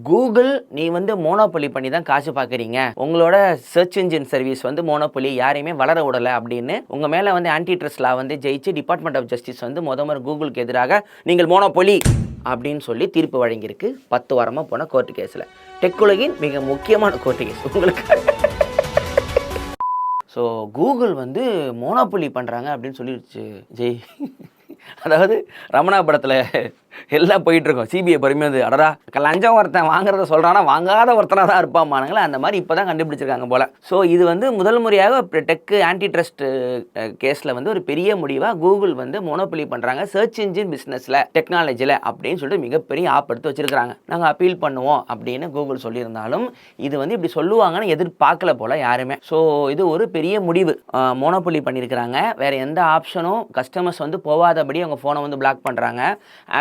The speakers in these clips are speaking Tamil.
கூகுள் நீ வந்து மோனோபொலி பண்ணி தான் காசு பார்க்குறீங்க, உங்களோட சர்ச் இன்ஜின் சர்வீஸ் வந்து மோனோபொலி யாரையுமே வளர விடலை அப்படின்னு உங்கள் மேலே வந்து ஆன்டி ட்ரஸ்ட் லா வந்து ஜெயிச்சு டிபார்ட்மெண்ட் ஆஃப் ஜஸ்டிஸ் வந்து முதல்வர் கூகுளுக்கு எதிராக நீங்கள் மோனோபொலி அப்படின்னு சொல்லி தீர்ப்பு வழங்கியிருக்கு 10 வாரமாக போன கோர்ட்டு கேஸில். டெக் உலகின் மிக முக்கியமான கோர்ட்டு கேஸ் உங்களுக்கு. ஸோ கூகுள் வந்து மோனோபொலி பண்ணுறாங்க அப்படின்னு சொல்லிடுச்சு ஜெய். அதாவது ரமணா படத்தில் எல்லாம் போயிட்டுருக்கோம். சிபிஐ பொறுமையாக வந்து அடடா லஞ்சம் ஒருத்தன் வாங்குறத சொல்கிறானா வாங்காத ஒருத்தனாக தான் இருப்பாமானுங்களே, அந்த மாதிரி இப்போ தான் கண்டுபிடிச்சிருக்காங்க போல். ஸோ இது வந்து முதல் முறையாக டெக்கு ஆன்டி ட்ரஸ்ட் கேஸில் வந்து ஒரு பெரிய முடிவாக கூகுள் வந்து மோனோபொலி பண்ணுறாங்க சர்ச் இன்ஜின் பிஸ்னஸில் டெக்னாலஜியில் அப்படின்னு சொல்லிட்டு மிகப்பெரிய ஆப்படுத்து வச்சுருக்காங்க. நாங்கள் அப்பீல் பண்ணுவோம் அப்படின்னு கூகுள் சொல்லியிருந்தாலும் இது வந்து இப்படி சொல்லுவாங்கன்னு எதிர்பார்க்கல போல் யாருமே. ஸோ இது ஒரு பெரிய முடிவு. மோனோபொலி பண்ணியிருக்கிறாங்க. வேறு எந்த ஆப்ஷனும் கஸ்டமர்ஸ் வந்து போகாதபடி அவங்க ஃபோனை வந்து பிளாக் பண்ணுறாங்க.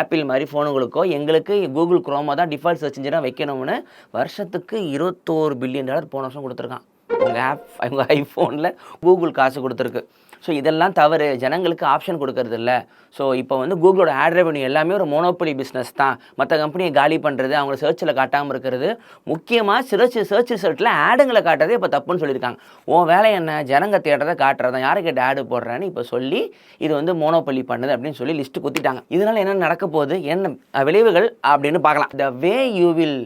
ஆப்பிள் மாதிரி ஃபோனுங்களுக்கோ எங்களுக்கு கூகுள் குரோமா தான் டிஃபால்ட் சர்ச் இன்ஜினாக வைக்கணும்னு வருஷத்துக்கு $21 பில்லியன் போன வருஷம் கொடுத்துருக்கான். உங்கள் ஐஃபோனில் கூகுள் காசு கொடுத்துருக்கு. ஸோ இதெல்லாம் தவறு, ஜனங்களுக்கு ஆப்ஷன் கொடுக்கறது இல்லை. ஸோ இப்போ வந்து கூகுளோட ஆட் ரெவன்யூ எல்லாமே ஒரு மோனோபொலி பிஸ்னஸ் தான். மற்ற கம்பெனியை காலி பண்ணுறது, அவங்கள சர்ச்சில் காட்டாமல் இருக்கிறது, முக்கியமாக சர்ச் ரிசல்ட்டில் ஆடுங்களை காட்டுறதே இப்போ தப்புன்னு சொல்லியிருக்காங்க. உன் வேலை என்ன, ஜனங்க தேடுறதை காட்டுறதான், யாரை கேட்டு ஆடு போடுறேன்னு இப்போ சொல்லி இது வந்து மோனோபொலி பண்ணுது அப்படின்னு சொல்லி லிஸ்ட்டு குத்திட்டாங்க. இதனால் என்ன நடக்க போகுது, என்ன விளைவுகள் அப்படின்னு பார்க்கலாம். The way you will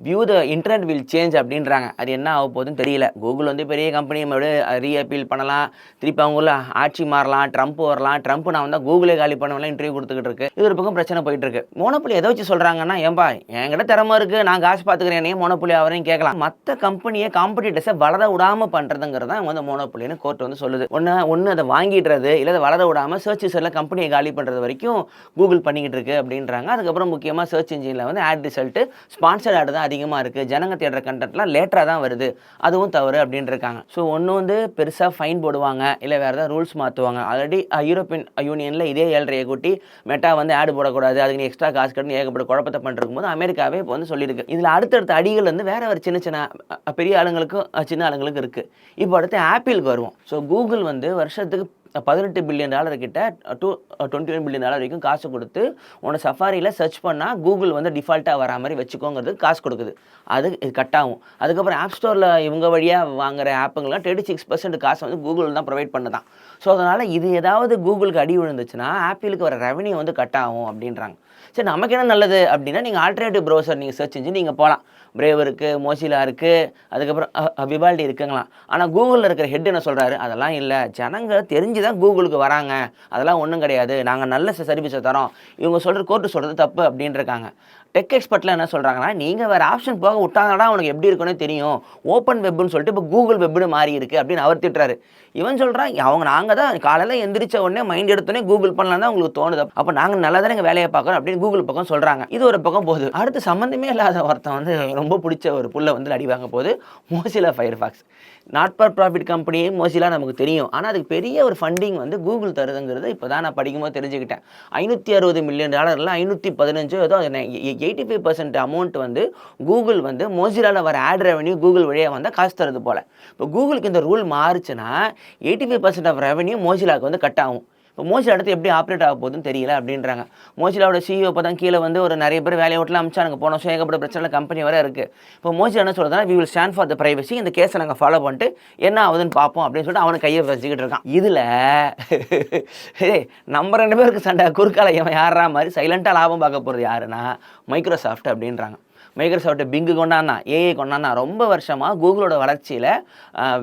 view the internet will change அப்படின்றாங்க. அது என்ன ஆக போகுதுன்னு தெரியல. கூகுள் வந்து பெரிய கம்பெனியை மறுபடியும் ரீஅப்பீல் பண்ணலாம், திருப்பி அவங்கள ஆட்சி மாறலாம், ட்ரம்ப் வரலாம், ட்ரம்ப் நான் வந்து கூகுளே காலி பண்ணலாம் இன்டர்வியூ கொடுத்துக்கிட்டு இருக்கு. இது ஒரு பக்கம் பிரச்சனை போயிட்டு இருக்கு. மோனோபொலி எதை வச்சு சொல்கிறாங்கன்னா, ஏன்பா என்கிட்ட திறமை இருக்குது, நான் காசு பார்த்துக்கிறேன், ஏன் மோனோபொலி அவரையும் கேட்கலாம். மற்ற கம்பெனியை காம்படிட்டர்ஸை வளர விடாமல் பண்ணுறதுங்கிறது தான் வந்து மோனோபொலின்னு கோர்ட் வந்து சொல்லுது. ஒன்று அதை வாங்கிடுறது, இல்லை அதை வளர விடாமல் சர்ச் ரிசல்ட்டில் கம்பெனியை காலி பண்ணுறது வரைக்கும் கூகுள் பண்ணிக்கிட்டு இருக்கு அப்படின்றாங்க. அதுக்கப்புறம் முக்கியமாக சர்ச் இன்ஜினில் வந்து ஆட் ரிசல்ட்டு ஸ்பான்சர்ட் ஆட் தான் அதிகமாக இருக்குது, ஜனங்க தேடுற கண்டென்ட்லாம் லேட்டராக தான் வருது, அதுவும் தவறு அப்படின்னு இருக்காங்க. ஸோ ஒன்று வந்து பெருசாக ஃபைன் போடுவாங்க, இல்லை வேறு ஏதாவது ரூல்ஸ் மாற்றுவாங்க. ஆல்ரெடி யூரோப்பியன் யூனியனில் இதே 7.5 கோடி மெட்டா வந்து ஆடு போடக்கூடாது, அதுக்கு நீ எக்ஸ்ட்ரா காசு கட்டணும் ஏகப்பட்ட குழப்பத்தை பண்ணிருக்கும் போது அமெரிக்காவே இப்போ வந்து சொல்லியிருக்கு. இதில் அடுத்தடுத்த அடிகள் வந்து வேறு ஒரு சின்ன பெரிய ஆளுங்களுக்கும் சின்ன ஆளுங்களுக்கும் இருக்குது. இப்போ அடுத்து ஆப்பிளுக்கு வருவோம். ஸோ கூகுள் வந்து வருஷத்துக்கு $18 பில்லியன் கிட்ட $21 பில்லியன் வரைக்கும் காசு கொடுத்து உன்னை சஃபாரியில் சர்ச் பண்ணால் கூகுள் வந்து டிஃபால்ட்டாக வரா மாதிரி வச்சுக்கோங்கிறது காசு கொடுக்குது. அது கட் ஆகும். அதுக்கப்புறம் ஆப் ஸ்டோரில் இவங்க வழியாக வாங்குகிற ஆப்புங்கள்லாம் 36% காசு வந்து கூகுள் தான் ப்ரொவைட் பண்ணுதான். ஸோ அதனால் இது ஏதாவது கூகுளுக்கு அடி விழுந்துச்சுன்னா ஆப்பிளுக்கு வர ரெவன்யூ வந்து கட் ஆகும் அப்படின்றாங்க. சரி, நமக்கு என்ன நல்லது அப்படின்னா, நீங்கள் ஆல்டர்னேட்டிவ் ப்ரௌசர் நீங்கள் சர்ச் இன்ஜின் நீங்கள் போகலாம். பிரேவ் இருக்குது, மோசிலா இருக்குது, அதுக்கப்புறம் விவால்டி இருக்குங்களாம். ஆனால் கூகுளில் இருக்கிற ஹெட் என்ன சொல்கிறாரு, அதெல்லாம் இல்லை, ஜனங்க தெரிஞ்சு தான் கூகுளுக்கு வராங்க, அதெல்லாம் ஒன்றும் கிடையாது, நாங்கள் நல்ல சர்வீஸை தரோம், இவங்க சொல்கிற கோர்ட்டு சொல்கிறது தப்பு அப்படின்னு இருக்காங்க. டெக் எக்ஸ்பர்ட்லாம் என்ன சொல்கிறாங்கன்னா, நீங்கள் வேறு ஆப்ஷன் போக விட்டாங்கடா உனக்கு எப்படி இருக்குன்னு தெரியும், ஓப்பன் வெப்னு சொல்லிட்டு இப்போ கூகுள் வெப்னு மாறி இருக்குது அப்படின்னு அவர் திட்டுறாரு. இவன் சொல்கிறான், நாங்கள் தான் காலையில் எந்திரிச்ச உடனே மைண்ட் எடுத்தோடனே கூகுள் பண்ணலாம் தான் உங்களுக்கு தோணுது, அப்போ நாங்கள் நல்லா தான் எங்கள் வேலையை பார்க்குறோம் அப்படின்னு கூகுள் பக்கம் சொல்கிறாங்க. இது ஒரு பக்கம் போகுது. அடுத்து சம்மந்தமே இல்லாத ஒருத்தன் வந்து ரொம்ப பிடிச்ச ஒரு புல்லை வந்து அடி வாங்க போகுது, மோசிலா Firefox. Not for profit company மோசிலா நமக்கு தெரியும், ஆனால் அதுக்கு பெரிய ஒரு ஃபண்டிங் வந்து கூகுள் தருதுங்கிறது இப்போ தான் நான் படிக்கும்போது தெரிஞ்சுக்கிட்டேன். $560 மில்லியன் 515 ஏதோ 85% அமௌண்ட் வந்து கூகுள் வந்து மோசிலாவில் வர ஆட் ரெவன்யூ கூகுள் வழியாக வந்தால் காசு தருது போல். இப்போ கூகுளுக்கு இந்த ரூல் மாறுச்சுன்னா 85% ஆஃப் ரெவன்யூ மோசிலாவுக்கு வந்து கட் ஆகும். இப்போ மோசிலா அடுத்து எப்படி ஆப்ரேட் ஆக போகுதுன்னு தெரியல அப்படின்றாங்க. மோசிலாவோட சிஇஓ இப்போ தான் கீழே வந்து ஒரு நிறைய பேர் வேலையை விட்டுலாம் அமிச்சாங்க. போன வருஷம் ஏகப்பட்ட பிரச்சனை கம்பெனி வர இருக்குது. இப்போ மோசிலா என்ன சொல்கிறதுனா, we will stand for the privacy, இந்த கேஸை நாங்கள் ஃபாலோ பண்ணிட்டு என்ன ஆகுதுன்னு பார்ப்போம் அப்படின்னு சொல்லிட்டு அவனை கையை வச்சுக்கிட்டு இருக்கான். இதில் நம்ம 2 பேருக்கு சண்டை குறுக்கால இவன் யாரா மாதிரி சைலண்ட்டாக லாபம் பார்க்க போகிறது யாருன்னா மைக்ரோசாஃப்ட் அப்படின்றாங்க. மைக்ரோசாஃப்ட் பிங்கு கொண்டாந்தான், ஏஐ கொண்டாந்தான். ரொம்ப வருஷமாக கூகுளோட வளர்ச்சியில்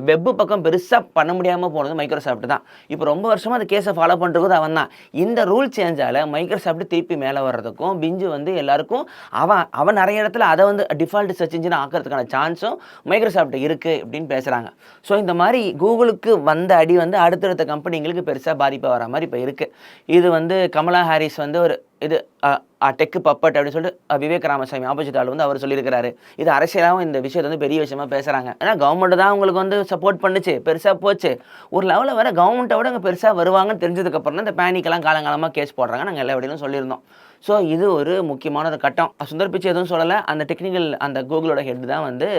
வெப்பு பக்கம் பெருசாக பண்ண முடியாமல் போனது மைக்ரோசாஃப்ட் தான். இப்போ ரொம்ப வருஷமாக அந்த கேஸை ஃபாலோ பண்ணுறது அவன் தான். இந்த ரூல் சேஞ்சால் மைக்ரோசாஃப்ட் திருப்பி மேலே வர்றதுக்கும் பிஞ்சு வந்து எல்லாருக்கும் அவன் நிறைய இடத்துல அதை வந்து டிஃபால்ட் சர்ச் இன்ஜின் ஆக்கிறதுக்கான சான்ஸும் மைக்ரோசாஃப்ட் இருக்குது அப்படின்னு பேசுகிறாங்க. ஸோ இந்த மாதிரி கூகுளுக்கு வந்த அடி வந்து அடுத்தடுத்த கம்பெனிங்களுக்கு பெருசாக பாதிப்பாக வர மாதிரி இப்போ இருக்குது. இது வந்து கமலா ஹாரிஸ் வந்து ஒரு இது டெக்கு பப்பட் அப்படின்னு சொல்லிட்டு விவேக் ராமசாமி ஆப்போசிட் ஆள் வந்து அவர் சொல்லியிருக்கிறாரு. இது அரசியலாகவும் இந்த விஷயத்தை வந்து பெரிய விஷயமா பேசுகிறாங்க. ஏன்னா கவர்மெண்ட் தான் உங்களுக்கு வந்து சப்போர்ட் பண்ணுச்சு, பெருசாக போச்சு. ஒரு லெவலில் வேறு கவர்மெண்ட்டை விட அங்கே பெருசாக வருவாங்கன்னு தெரிஞ்சதுக்கப்புறம் தான் இந்த பேனிக்கெல்லாம் காலங்காலமாக கேஸ் போடுறாங்க. நாங்கள் எல்லா வழியிலும் சொல்லியிருந்தோம். ஸோ இது ஒரு முக்கியமான ஒரு கட்டம். சுந்தர் பிச்சை எதுவும் சொல்லலை. அந்த டெக்னிக்கல் அந்த கூகுளோட ஹெட் தான் வந்து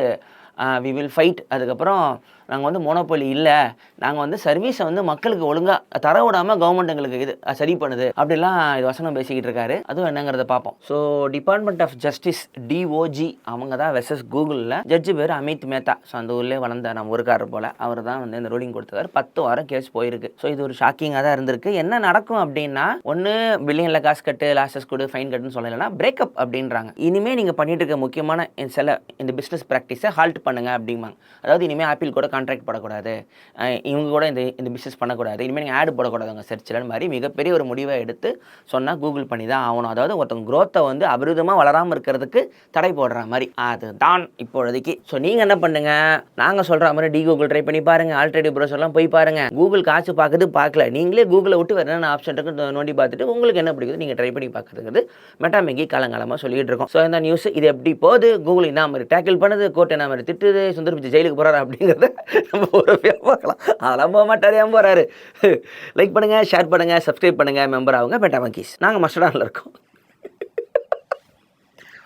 வி வில் ஃபைட். அதுக்கப்புறம் நாங்கள் வந்து மோனோபோலி இல்லை, நாங்கள் வந்து சர்வீஸை வந்து மக்களுக்கு ஒழுங்காக தர விடாமல் கவர்மெண்ட் எங்களுக்கு இது சரி பண்ணுது அப்படிலாம் இது வசனம் பேசிக்கிட்டு இருக்காரு. அதுவும் என்னங்கிறத பார்ப்போம். So department of justice DOJ அவங்க தான் வெர்சஸ் கூகுளில். ஜட்ஜு பேர் அமித் மேத்தா. ஸோ அந்த ஊர்லேயே வளர்ந்த நம்ம ஊருக்காரர் போல் அவர் தான் வந்து இந்த ரூலிங் கொடுத்தாரு. 10 வாரம் கேஸ் போயிருக்கு. ஸோ இது ஒரு ஷாக்கிங்காக தான் இருந்திருக்கு. என்ன நடக்கும் அப்படின்னா, ஒன்று பில்லியனில் காசு கட்டு, லாஸஸ் கொடு, ஃபைன் கட்டுன்னு சொல்லலைன்னா பிரேக்கப் அப்படின்றாங்க. இனிமேல் நீங்கள் பண்ணிட்டு இருக்க முக்கியமான இந்த பிஸ்னஸ் ப்ராக்டிஸை ஹால்ட் பண்ணுங்க அப்படிம்பாங்க. அதாவது இனிமேல் ஆப்பிள் கூட கான்ட்ராக்ட் போடக்கூடாது, இவங்க கூட இந்த பிஸ்னஸ் பண்ணக்கூடாது, இனிமேல் நீங்கள் ஆடு போடக்கூடாதுங்க சர்ச்சில் மாதிரி மிகப்பெரிய ஒரு முடிவை எடுத்து சொன்னால் கூகுள் பண்ணி தான் ஆகணும். அதாவது ஒருத்தவங்க க்ரோத்தை வந்து அபரிதமாக வளராமல் இருக்கிறதுக்கு தடை போடுற மாதிரி அதுதான் இப்போதைக்கு. ஸோ நீங்கள் என்ன பண்ணுங்க, நாங்கள் சொல்கிற மாதிரி கூகுள் ட்ரை பண்ணி பாருங்கள், ஆல்டர்னேட்டிவ் ப்ரௌசர்லாம் போய் பாருங்கள். கூகுள் காசு பார்க்குறது பார்க்கல, நீங்களே கூகுளை விட்டு வேறு என்ன ஆப்ஷன் இருக்கு நோண்டி பார்த்துட்டு உங்களுக்கு என்ன பிடிக்குது நீங்கள் ட்ரை பண்ணி பார்க்குறது மெட்டாமேகி காலங்காலமாக சொல்லிட்டு இருக்கோம். ஸோ இந்த நியூஸ் இது எப்படி போகுது, கூகுள் என்ன மாதிரி டேக்கிள் பண்ணுது, கோர்ட் என்ன மாதிரி திட்டுது, சுந்தர் பிச்சை ஜெயிலுக்கு போகிறாரு அப்படிங்கிறத நம்ம பொறுமையாக பார்க்கலாம். அதெல்லாம் போக மாட்டார், ஏன் போகிறாரு? லைக் பண்ணுங்கள், ஷேர் பண்ணுங்கள், சப்ஸ்கிரைப் பண்ணுங்கள், மெம்பர் ஆகுங்க மெட்டாமேகிஸ். நாங்கள் மஸ்டர்டானில் இருக்கோம்.